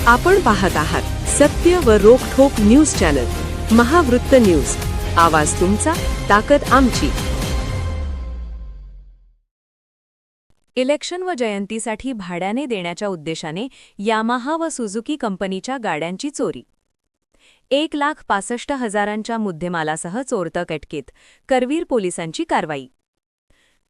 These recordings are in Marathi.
आपण पाहत आहात सत्य व रोखठोक न्यूज चॅनल महावृत्त न्यूज. आवाज तुमचा, ताकद आमची. इलेक्शन व जयंतीसाठी भाड्याने देण्याच्या उद्देशाने यामाहा व सुझुकी कंपनीच्या गाड्यांची चोरी. 1,65,000च्या मुद्देमालासह चोरटक अटकेत. करवीर पोलिसांची कारवाई.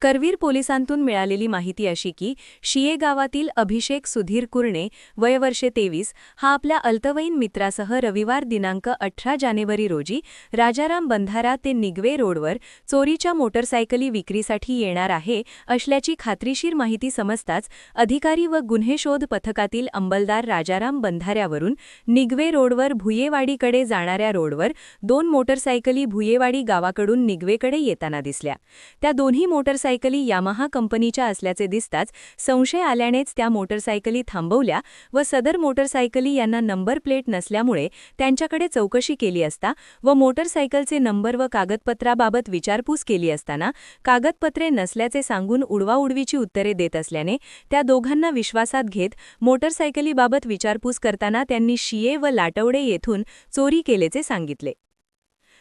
करवीर पोलिसांतून मिळालेली माहिती अशी की शिये गावातील अभिषेक सुधीर कुरणे वय वर्षे 23 हा आपल्या अल्पवयीन मित्रासह रविवार दिनांक 18 जानेवारी रोजी राजाराम बंधारा ते निगवे रोडवर चोरीच्या मोटरसायकली विक्रीसाठी येणार आहे असल्याची खात्रीशीर माहिती समजताच अधिकारी व गुन्हे शोध पथकातील अंमलदार राजाराम बंधाऱ्यावरून निगवे रोडवर भुयेवाडीकडे जाणाऱ्या रोडवर 2 मोटरसायकली भुयेवाडी गावाकडून निगवेकडे येताना दिसल्या. त्या दोन्ही मोटरसायकली यामाहा कंपनीच्या असल्याचे दिसताच संशय आल्यानेच त्या मोटरसायकली थांबवल्या व सदर मोटरसायकली यांना नंबर प्लेट नसल्यामुळे त्यांच्याकडे चौकशी केली असता व मोटरसायकलचे नंबर व कागदपत्राबाबत विचारपूस केली असताना कागदपत्रे नसल्याचे सांगून उडवाउडवीची उत्तरे देत असल्याने त्या दोघांना विश्वासात घेत मोटरसायकलीबाबत विचारपूस करताना त्यांनी शिये व लाटवडे येथून चोरी केल्याचे सांगितले.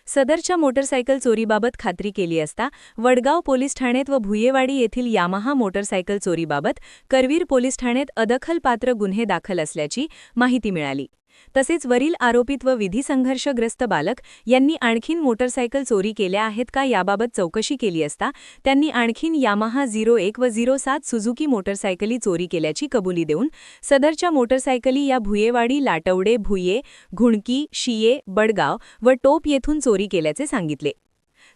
सदरच्या मोटरसायकल चोरीबाबत खात्री केली असता वडगाव पोलीस ठाण्यात व भुयेवाडी येथील यामाहा मोटरसायकल चोरीबाबत करवीर पोलीस ठाण्यात अदखलपात्र गुन्हे दाखल असल्याची माहिती मिळाली. तसेच वरील आरोपित व विधी संघर्षग्रस्त बालक यांनी आणखीन मोटरसायकल चोरी केल्या आहेत का याबाबत चौकशी केली असता त्यांनी आणखीन यामाहा 01 व 07 सुझुकी मोटरसायकली चोरी केल्याची कबुली देऊन सदरच्या मोटरसायकली या भुयेवाडी, लाटवडे, भुये, घुणकी, शिये, बडगाव व टोप येथून चोरी केल्याचे सांगितले.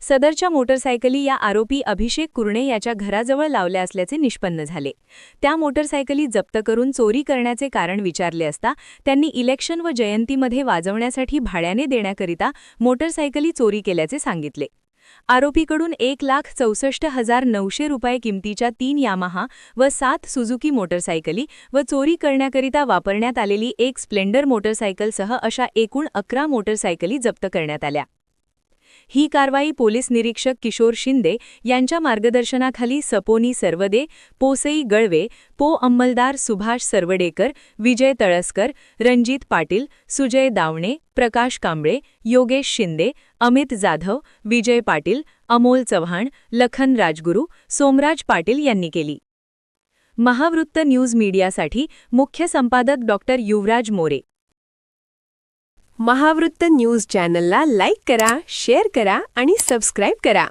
सदरच्या मोटरसायकली या आरोपी अभिषेक कुरणे याच्या घराजवळ लावल्या असल्याचे निष्पन्न झाले. त्या मोटरसायकली जप्त करून चोरी करण्याचे कारण विचारले असता त्यांनी इलेक्शन व जयंतीमध्ये वाजवण्यासाठी भाड्याने देण्याकरिता मोटरसायकली चोरी केल्याचे सांगितले. आरोपीकडून 1,64,900 रुपये किमतीच्या 3 यामाहा व 7 सुझुकी मोटरसायकली व चोरी करण्याकरिता वापरण्यात आलेली एक स्प्लेंडर मोटरसायकलसह अशा एकूण 11 मोटरसायकली जप्त करण्यात आल्या. ही कारवाई पोलीस निरीक्षक किशोर शिंदे यांच्या मार्गदर्शनाखाली सपोनी सर्वदे, पोसई गळवे, पो अंमलदार सुभाष सर्वडेकर, विजय तळसकर, रणजित पाटील, सुजय दावणे, प्रकाश कांबळे, योगेश शिंदे, अमित जाधव, विजय पाटील, अमोल चव्हाण, लखन राजगुरू, सोमराज पाटील यांनी केली. महावृत्त न्यूज मीडियासाठी मुख्य संपादक डॉ. युवराज मोरे. महावृत्त न्यूज चॅनलला लाईक करा, शेअर करा आणि सबस्क्राईब करा.